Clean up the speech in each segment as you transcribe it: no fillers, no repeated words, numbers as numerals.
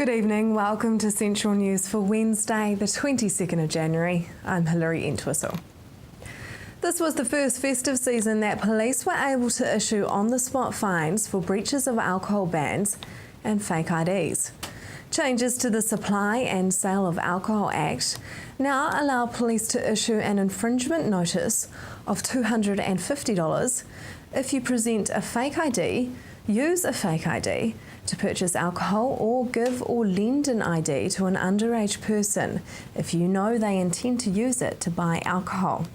Good evening, welcome to Central News for Wednesday, the 22nd of January. I'm Hilary Entwistle. This was the first festive season that police were able to issue on-the-spot fines for breaches of alcohol bans and fake IDs. Changes to the Supply and Sale of Alcohol Act now allow police to issue an infringement notice of $250 if you present a fake ID, use a fake ID to purchase alcohol, or give or lend an ID to an underage person if you know they intend to use it to buy alcohol.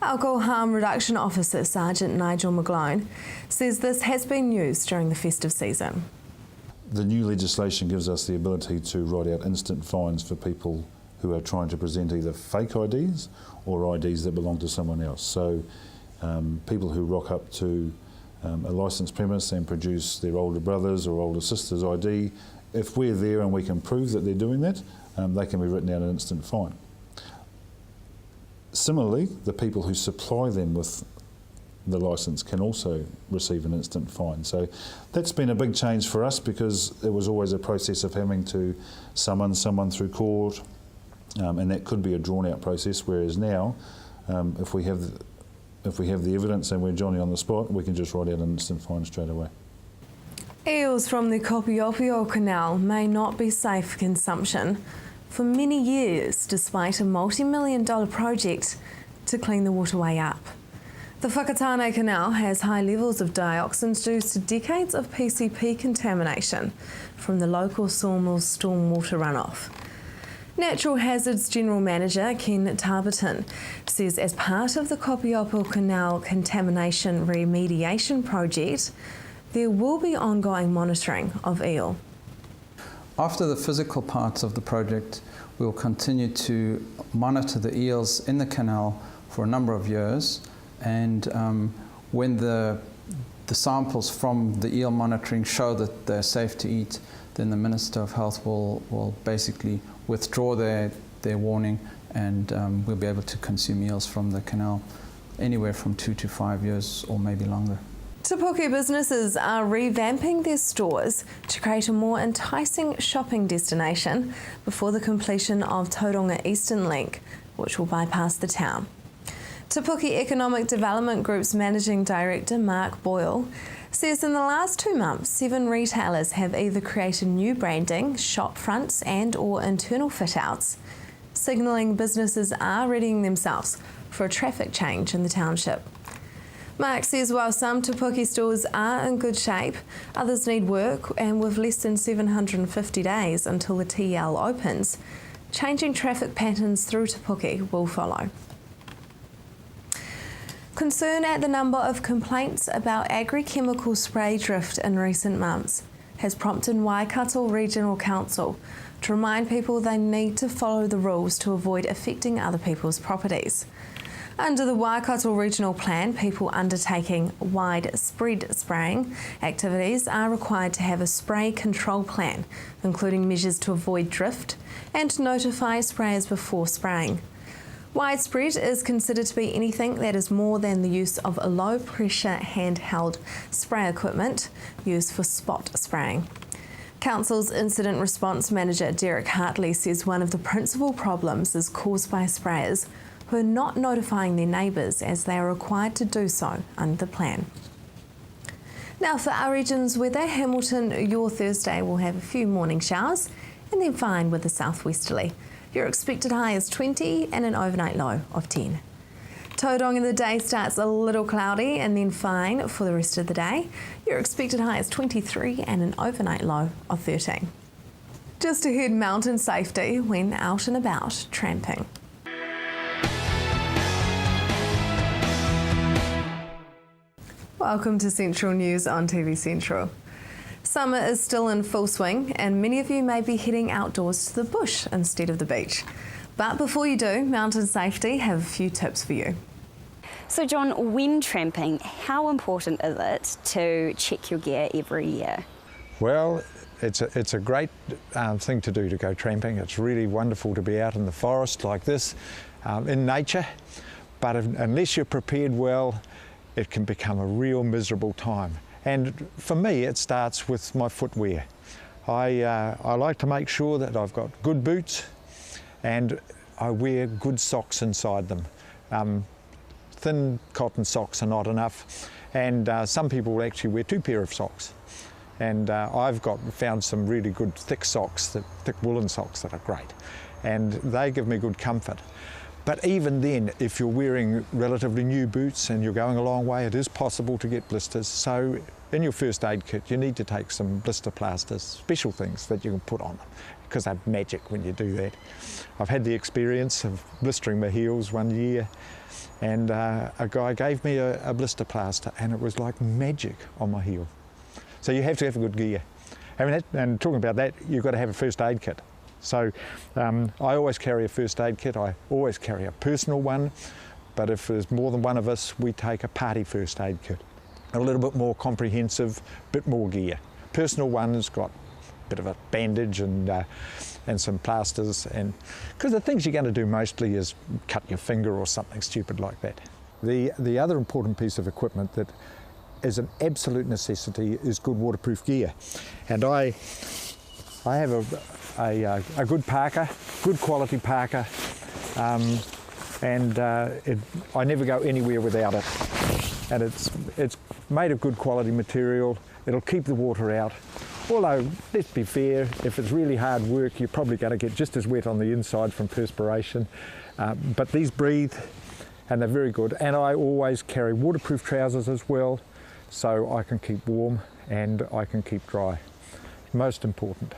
Alcohol Harm Reduction Officer Sergeant Nigel McGlone says this has been used during the festive season. The new legislation gives us the ability to write out instant fines for people who are trying to present either fake IDs or IDs that belong to someone else. So people who rock up to a licensed premise and produce their older brother's or older sister's ID, if we're there and we can prove that they're doing that, they can be written out an instant fine. Similarly, the people who supply them with the licence can also receive an instant fine. So that's been a big change for us, because it was always a process of having to summon someone through court, and that could be a drawn out process, whereas now if we have the evidence and we're Johnny on the spot, we can just write out an instant fine straight away. Eels from the Kopiopio Canal may not be safe for consumption for many years, despite a multi-million-dollar project to clean the waterway up. The Whakatane Canal has high levels of dioxins due to decades of PCP contamination from the local sawmill's stormwater runoff. Natural Hazards General Manager Ken Tarberton says as part of the Kopiopio Canal Contamination Remediation Project, there will be ongoing monitoring of eel. After the physical parts of the project, we will continue to monitor the eels in the canal for a number of years, and when the samples from the eel monitoring show that they're safe to eat, then the Minister of Health will basically withdraw their warning, and we'll be able to consume eels from the canal anywhere from 2 to 5 years or maybe longer. Te Puke businesses are revamping their stores to create a more enticing shopping destination before the completion of Tauranga Eastern Link, which will bypass the town. Te Puke Economic Development Group's Managing Director Mark Boyle says in the last 2 months, 7 retailers have either created new branding, shop fronts and or internal fit-outs, signalling businesses are readying themselves for a traffic change in the township. Mark says while some Te Puke stores are in good shape, others need work, and with less than 750 days until the TL opens, changing traffic patterns through Te Puke will follow. Concern at the number of complaints about agri-chemical spray drift in recent months has prompted Waikato Regional Council to remind people they need to follow the rules to avoid affecting other people's properties. Under the Waikato Regional Plan, people undertaking widespread spraying activities are required to have a spray control plan, including measures to avoid drift and notify sprayers before spraying. Widespread is considered to be anything that is more than the use of a low-pressure handheld spray equipment used for spot spraying. Council's Incident Response Manager Derek Hartley says one of the principal problems is caused by sprayers who are not notifying their neighbours, as they are required to do so under the plan. Now for our region's weather, Hamilton, your Thursday will have a few morning showers and then fine with a southwesterly. Your expected high is 20 and an overnight low of 10. Tauranga, the day starts a little cloudy and then fine for the rest of the day. Your expected high is 23 and an overnight low of 13. Just ahead, mountain safety when out and about tramping. Welcome to Central News on TV Central. Summer is still in full swing, and many of you may be heading outdoors to the bush instead of the beach. But before you do, Mountain Safety have a few tips for you. So John, when tramping, how important is it to check your gear every year? Well, it's a great thing to do, to go tramping. It's really wonderful to be out in the forest like this, in nature, but unless you're prepared well, it can become a real miserable time. And for me, it starts with my footwear. I like to make sure that I've got good boots and I wear good socks inside them. Thin cotton socks are not enough, and some people will actually wear 2 pairs of socks. And I've found some really good thick socks, thick woolen socks that are great, and they give me good comfort. But even then, if you're wearing relatively new boots and you're going a long way, it is possible to get blisters. So in your first aid kit, you need to take some blister plasters, special things that you can put on them, because they're magic when you do that. I've had the experience of blistering my heels one year, and a guy gave me a blister plaster, and it was like magic on my heel. So you have to have good gear. And talking about that, you've got to have a first aid kit. So I always carry a first aid kit. I always carry a personal one, but if there's more than one of us, we take a party first aid kit. A little bit more comprehensive, bit more gear. Personal one's got a bit of a bandage and some plasters, and because the things you're going to do mostly is cut your finger or something stupid like that. The other important piece of equipment that is an absolute necessity is good waterproof gear, and I have a good parka, good quality parka, and I never go anywhere without it. And it's made of good quality material. It'll keep the water out. Although, let's be fair, if it's really hard work, you're probably going to get just as wet on the inside from perspiration. But these breathe, and they're very good. And I always carry waterproof trousers as well, so I can keep warm and I can keep dry. Most important.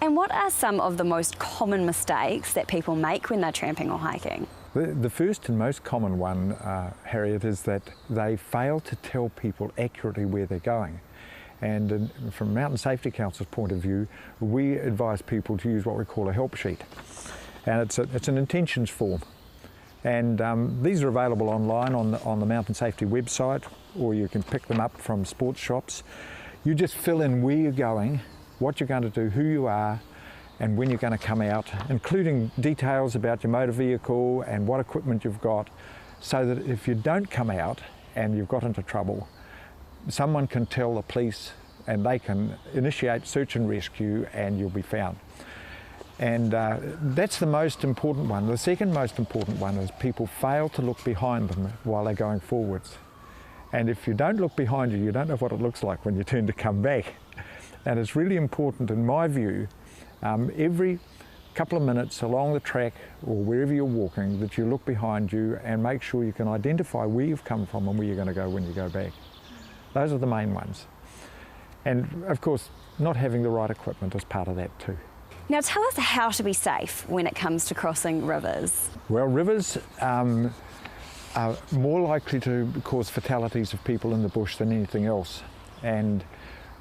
And what are some of the most common mistakes that people make when they're tramping or hiking? The first and most common one, Harriet, is that they fail to tell people accurately where they're going. And from Mountain Safety Council's point of view, we advise people to use what we call a help sheet. And it's an intentions form. And these are available online on the Mountain Safety website, or you can pick them up from sports shops. You just fill in where you're going, what you're going to do, who you are, and when you're going to come out, including details about your motor vehicle and what equipment you've got, so that if you don't come out and you've got into trouble, someone can tell the police and they can initiate search and rescue and you'll be found. And that's the most important one. The second most important one is people fail to look behind them while they're going forwards. And if you don't look behind you, you don't know what it looks like when you turn to come back. And it's really important, in my view, every couple of minutes along the track or wherever you're walking, that you look behind you and make sure you can identify where you've come from and where you're going to go when you go back. Those are the main ones. And of course, not having the right equipment is part of that too. Now tell us how to be safe when it comes to crossing rivers. Well, rivers are more likely to cause fatalities of people in the bush than anything else. And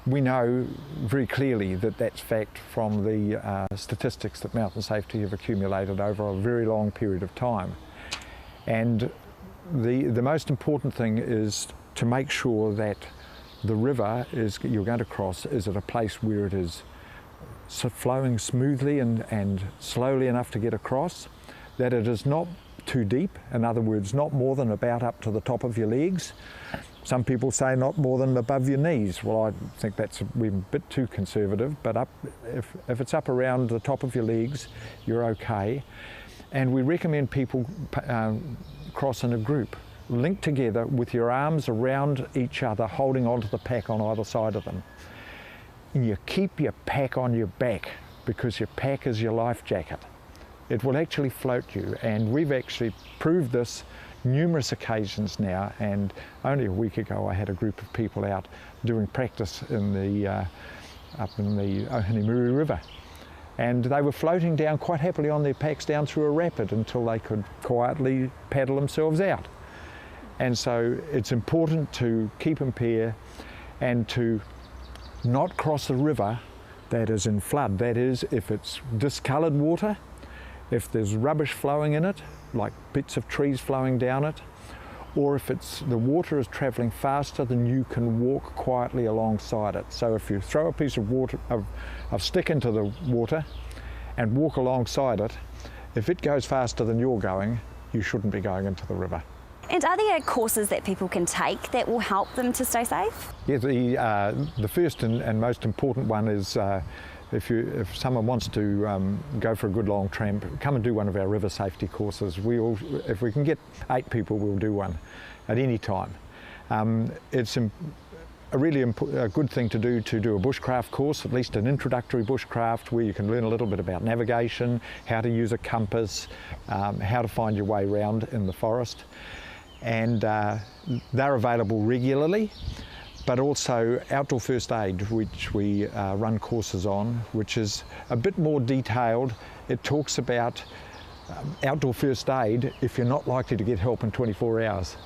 we know very clearly that that's fact from the statistics that Mountain Safety have accumulated over a very long period of time. And the most important thing is to make sure that the river you're going to cross is at a place where it is flowing smoothly and slowly enough to get across, that it is not too deep, in other words, not more than about up to the top of your legs. Some people say not more than above your knees. Well, I think that's a bit too conservative, but if it's up around the top of your legs, you're okay. And we recommend people cross in a group, linked together with your arms around each other, holding onto the pack on either side of them. And you keep your pack on your back, because your pack is your life jacket. It will actually float you, and we've actually proved this numerous occasions now. And only a week ago I had a group of people out doing practice in up in the Ohinimuri River, and they were floating down quite happily on their packs down through a rapid until they could quietly paddle themselves out. And so it's important to keep in pair and to not cross a river that is in flood. That is, if it's discoloured water, if there's rubbish flowing in it, like bits of trees flowing down it, or if the water is travelling faster than you can walk quietly alongside it. So if you throw a piece of stick into the water and walk alongside it, if it goes faster than you're going, you shouldn't be going into the river. And are there courses that people can take that will help them to stay safe? Yeah, the first and most important one is if someone wants to go for a good long tramp, come and do one of our river safety courses. If we can get 8 people, we'll do one at any time. It's a really a good thing to do a bushcraft course, at least an introductory bushcraft, where you can learn a little bit about navigation, how to use a compass, how to find your way around in the forest. And they're available regularly, but also outdoor first aid, which we run courses on, which is a bit more detailed. It talks about outdoor first aid if you're not likely to get help in 24 hours.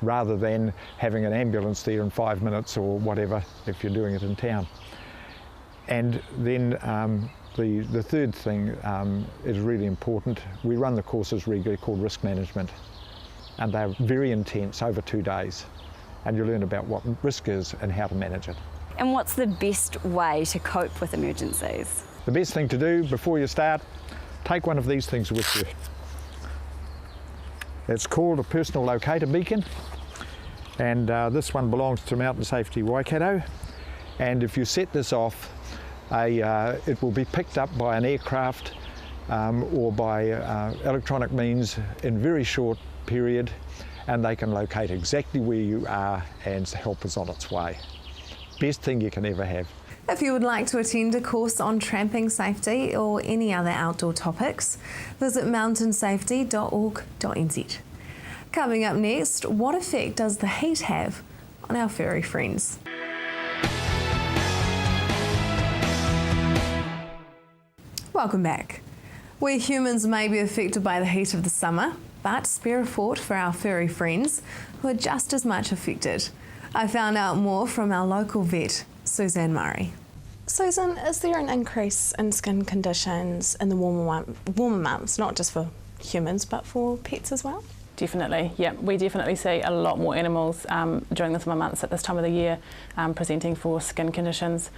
Rather than having an ambulance there in 5 minutes or whatever if you're doing it in town. And then the third thing is really important. We run the courses regularly called risk management, and they're very intense over 2 days, and you learn about what risk is and how to manage it. And what's the best way to cope with emergencies? The best thing to do before you start, take one of these things with you. It's called a personal locator beacon, and this one belongs to Mountain Safety Waikato. And if you set this off, it will be picked up by an aircraft or by electronic means in very short period, and they can locate exactly where you are, and help is on its way. Best thing you can ever have. If you would like to attend a course on tramping safety or any other outdoor topics, visit mountainsafety.org.nz. Coming up next, what effect does the heat have on our furry friends? Welcome back. We humans may be affected by the heat of the summer, but spare a thought for our furry friends who are just as much affected. I found out more from our local vet, Suzanne Murray. Susan, is there an increase in skin conditions in the warmer months, not just for humans but for pets as well? Definitely, yeah. We definitely see a lot more animals during the summer months at this time of the year presenting for skin conditions,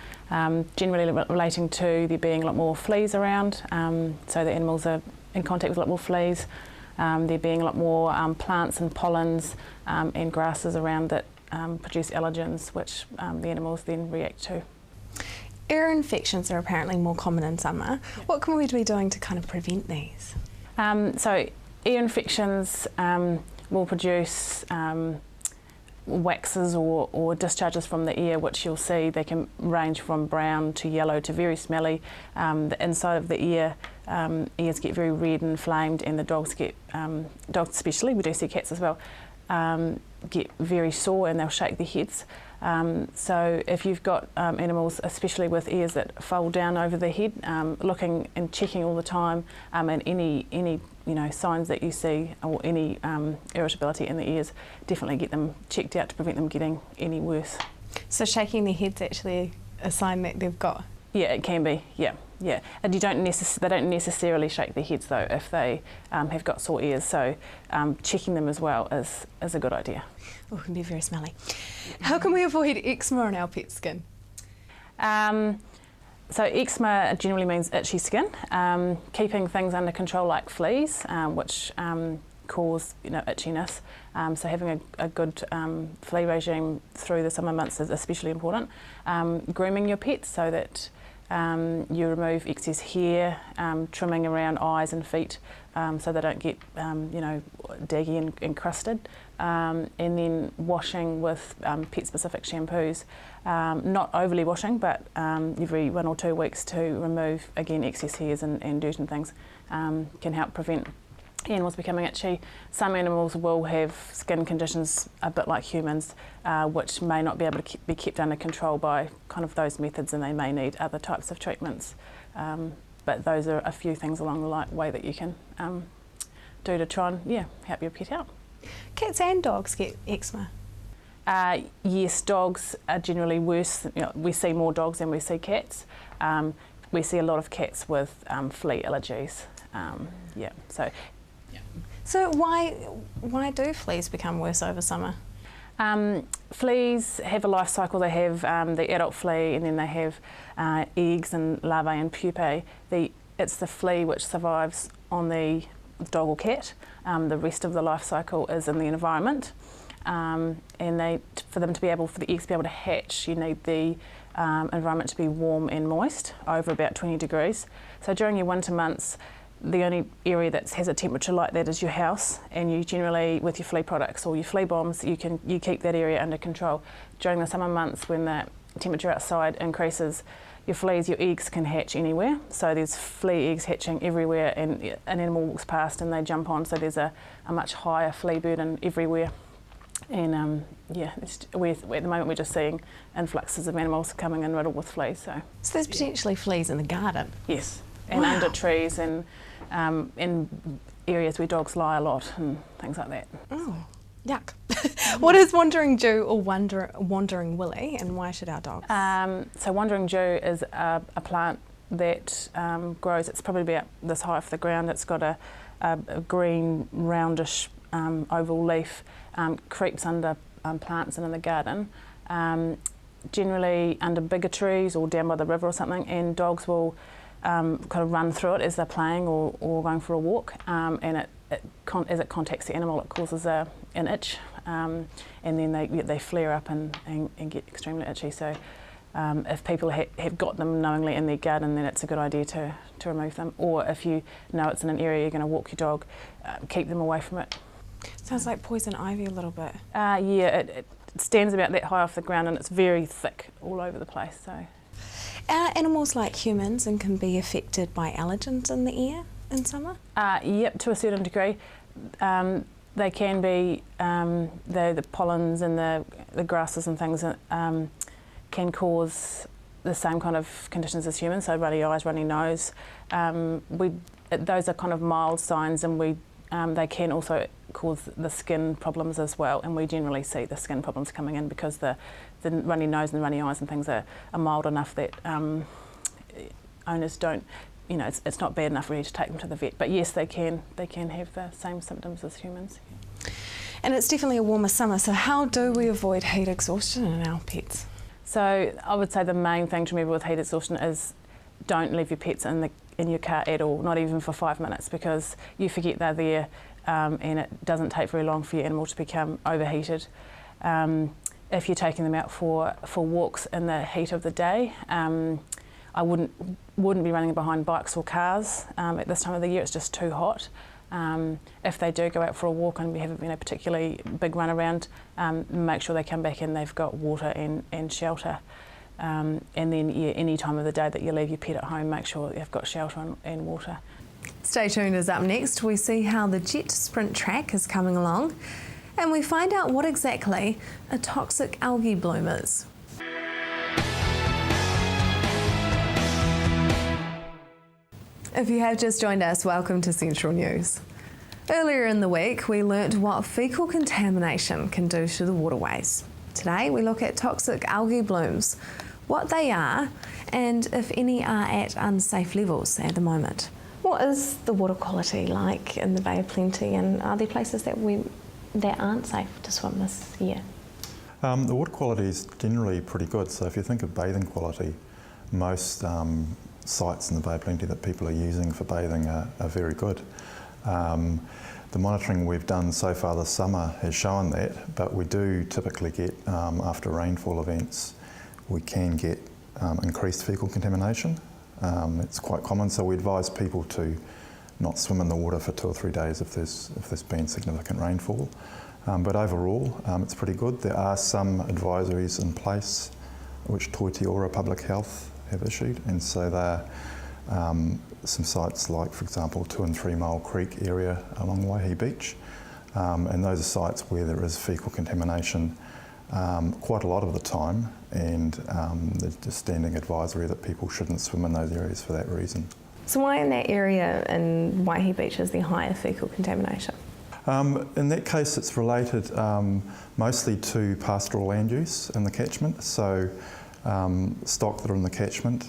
generally relating to there being a lot more fleas around, so the animals are in contact with a lot more fleas, there being a lot more plants and pollens and grasses around that produce allergens, which the animals then react to. Ear infections are apparently more common in summer. What can we be doing to kind of prevent these? So ear infections will produce waxes or discharges from the ear, which you'll see they can range from brown to yellow to very smelly. The inside of the ears get very red and inflamed, and the dogs especially, we do see cats as well, get very sore and they'll shake their heads. So if you've got animals, especially with ears that fold down over the head, looking and checking all the time, and any signs that you see or any irritability in the ears, definitely get them checked out to prevent them getting any worse. So shaking their head's actually a sign that they've got? Yeah, it can be. Yeah. And they don't necessarily shake their heads though if they have got sore ears. So checking them as well is a good idea. Oh, it can be very smelly. How can we avoid eczema on our pet skin? So eczema generally means itchy skin. Keeping things under control like fleas, which cause itchiness. So having a good flea regime through the summer months is especially important. Grooming your pets so that you remove excess hair, trimming around eyes and feet so they don't get daggy and encrusted, and then washing with pet-specific shampoos, not overly washing, but every 1 or 2 weeks to remove again excess hairs and dirt and things can help prevent animals becoming itchy. Some animals will have skin conditions a bit like humans, which may not be able to be kept under control by kind of those methods, and they may need other types of treatments. But those are a few things along the way that you can do to try and help your pet out. Cats and dogs get eczema? Yes, dogs are generally worse. We see more dogs than we see cats. We see a lot of cats with flea allergies. So why do fleas become worse over summer? Fleas have a life cycle. They have the adult flea, and then they have eggs and larvae and pupae. It's the flea which survives on the dog or cat. The rest of the life cycle is in the environment. and for the eggs to be able to hatch, you need the environment to be warm and moist, over about 20 degrees. So during your winter months, the only area that has a temperature like that is your house, and you generally, with your flea products or your flea bombs, you keep that area under control. During the summer months, when the temperature outside increases, your eggs can hatch anywhere. So there's flea eggs hatching everywhere, and an animal walks past and they jump on, so there's a much higher flea burden everywhere. And at the moment we're just seeing influxes of animals coming in riddled with fleas. So there's potentially fleas in the garden? Yes, and under trees and in areas where dogs lie a lot and things like that. Oh, yuck. What is Wandering Jew or Wandering Willy, and why should our dogs? So Wandering Jew is a plant that grows, it's probably about this high off the ground. It's got a green, roundish oval leaf, creeps under plants and in the garden, generally under bigger trees or down by the river or something, and dogs will kind of run through it as they're playing or going for a walk, and as it contacts the animal, it causes an itch, and then they flare up and get extremely itchy. So if people have got them knowingly in their garden, then it's a good idea to remove them. Or if you know it's in an area you're going to walk your dog, keep them away from it. Sounds like poison ivy a little bit. It stands about that high off the ground, and it's very thick all over the place. So. Are animals like humans and can be affected by allergens in the air in summer? Yep, to a certain degree. They can be, the pollens and the grasses and things can cause the same kind of conditions as humans, so runny eyes, runny nose. Those are kind of mild signs, and they can also cause the skin problems as well, and we generally see the skin problems coming in because the runny nose and the runny eyes and things are mild enough that owners don't, it's not bad enough really to take them to the vet. But yes, they can have the same symptoms as humans. And it's definitely a warmer summer, so how do we avoid heat exhaustion in our pets? So I would say the main thing to remember with heat exhaustion is don't leave your pets in your car at all, not even for 5 minutes, because you forget they're there, and it doesn't take very long for your animal to become overheated. If you're taking them out for walks in the heat of the day, I wouldn't be running behind bikes or cars at this time of the year. It's just too hot. If they do go out for a walk and we have a particularly big run around, make sure they come back in, they've got water and shelter. And then any time of the day that you leave your pet at home, make sure that you've got shelter and water. Stay tuned, as up next we see how the Jet Sprint track is coming along, and we find out what exactly a toxic algae bloom is. If you have just joined us, welcome to Central News. Earlier in the week, we learnt what faecal contamination can do to the waterways. Today, we look at toxic algae blooms, what they are, and if any are at unsafe levels at the moment. What is the water quality like in the Bay of Plenty, and are there places that aren't safe to swim this year? The water quality is generally pretty good. So if you think of bathing quality, most sites in the Bay of Plenty that people are using for bathing are very good. The monitoring we've done so far this summer has shown that, but we do typically get, after rainfall events, we can get increased faecal contamination. It's quite common, so we advise people to not swim in the water for 2 or 3 days if there's been significant rainfall. But overall, it's pretty good. There are some advisories in place which Toi Te Ora Public Health have issued, and so they're some sites like, for example, 2 and 3 Mile Creek area along Waihi Beach, and those are sites where there is faecal contamination quite a lot of the time, and there's just standing advisory that people shouldn't swim in those areas for that reason. So why in that area in Waihi Beach is there higher faecal contamination? In that case, it's related mostly to pastoral land use in the catchment. So stock that are in the catchment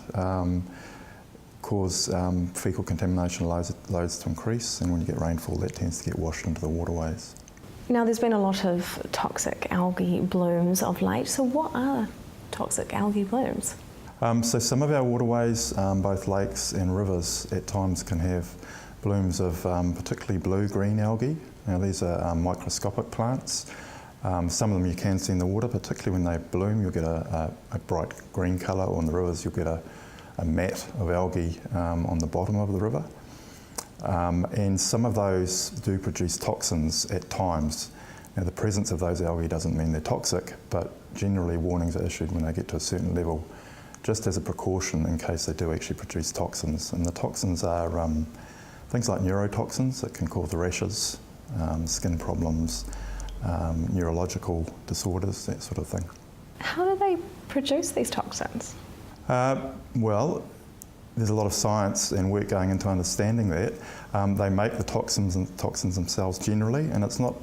cause faecal contamination loads to increase, and when you get rainfall, that tends to get washed into the waterways. Now, there's been a lot of toxic algae blooms of late, so what are toxic algae blooms? So some of our waterways, both lakes and rivers, at times can have blooms of particularly blue-green algae. Now these are microscopic plants. Some of them you can see in the water, particularly when they bloom, you'll get a bright green colour, or on the rivers you'll get a mat of algae on the bottom of the river. And some of those do produce toxins at times. Now, the presence of those algae doesn't mean they're toxic, but generally warnings are issued when they get to a certain level, just as a precaution in case they do actually produce toxins. And the toxins are things like neurotoxins that can cause rashes, skin problems, neurological disorders, that sort of thing. How do they produce these toxins? Well, there's a lot of science and work going into understanding that. They make the toxins themselves generally, and it's not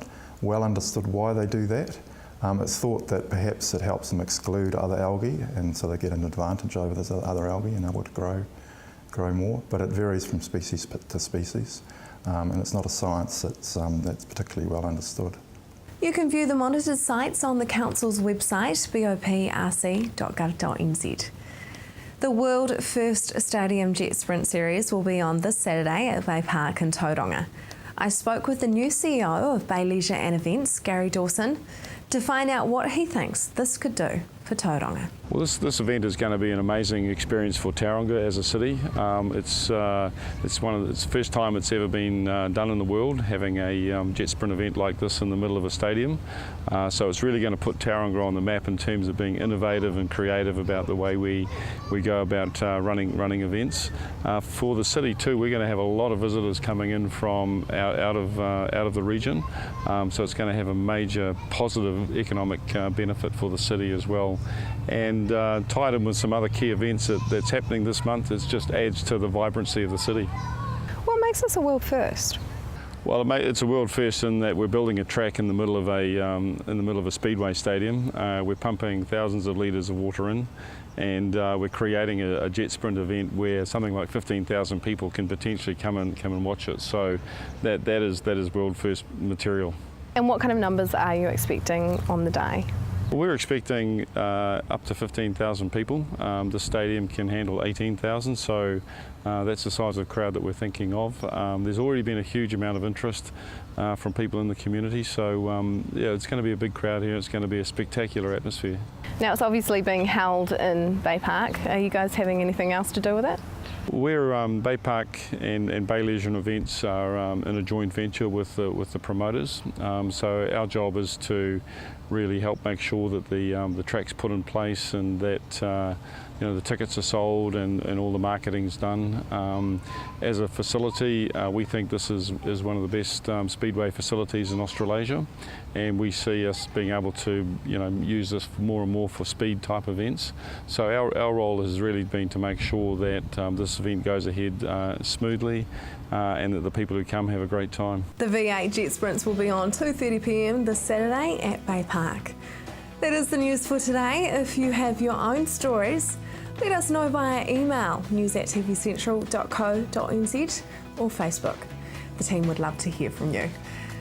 well understood why they do that. It's thought that perhaps it helps them exclude other algae, and so they get an advantage over those other algae and able to grow more. But it varies from species to species, and it's not a science that's particularly well understood. You can view the monitored sites on the Council's website, boprc.gov.nz. The World First Stadium Jet Sprint Series will be on this Saturday at Bay Park in Tauranga. I spoke with the new CEO of Bay Leisure and Events, Gary Dawson, to find out what he thinks this could do for Tauranga. Well, this event is going to be an amazing experience for Tauranga as a city. It's the first time it's ever been done in the world, having a jet sprint event like this in the middle of a stadium. So it's really going to put Tauranga on the map in terms of being innovative and creative about the way we go about running events. For the city too, we're going to have a lot of visitors coming in from out of the region. So it's going to have a major positive economic benefit for the city as well. And tied in with some other key events that's happening this month, it just adds to the vibrancy of the city. What makes this a world first? Well, it's a world first in that we're building a track in the middle of a speedway stadium. We're pumping thousands of litres of water in, and we're creating a jet sprint event where something like 15,000 people can potentially come and watch it. So that is world first material. And what kind of numbers are you expecting on the day? We're expecting up to 15,000 people. The stadium can handle 18,000, so that's the size of the crowd that we're thinking of. There's already been a huge amount of interest from people in the community, so yeah, it's going to be a big crowd here. It's going to be a spectacular atmosphere. Now, it's obviously being held in Bay Park. Are you guys having anything else to do with it? We're Bay Park and Bay Leisure and Events are in a joint venture with the promoters. So our job is to really help make sure that the track's put in place and that the tickets are sold and all the marketing's done. As a facility, we think this is one of the best speedway facilities in Australasia, and we see us being able to use this more and more for speed type events. So our role has really been to make sure that this event goes ahead smoothly and that the people who come have a great time. The V8 Jet Sprints will be on 2:30 p.m. this Saturday at Bay Park. That is the news for today. If you have your own stories, let us know via email, news@tvcentral.co.nz or Facebook. The team would love to hear from you.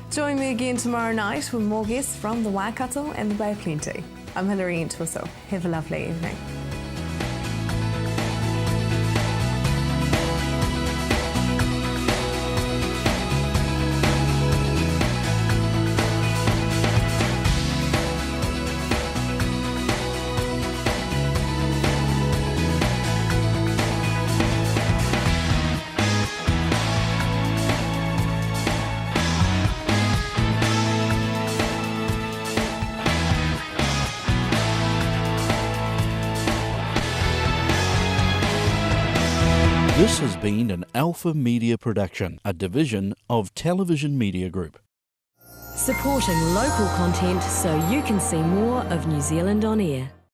Join me again tomorrow night with more guests from the Waikato and the Bay Plenty. I'm Hilary Entwistle. Have a lovely evening. This has been an Alpha Media production, a division of Television Media Group. Supporting local content so you can see more of New Zealand on air.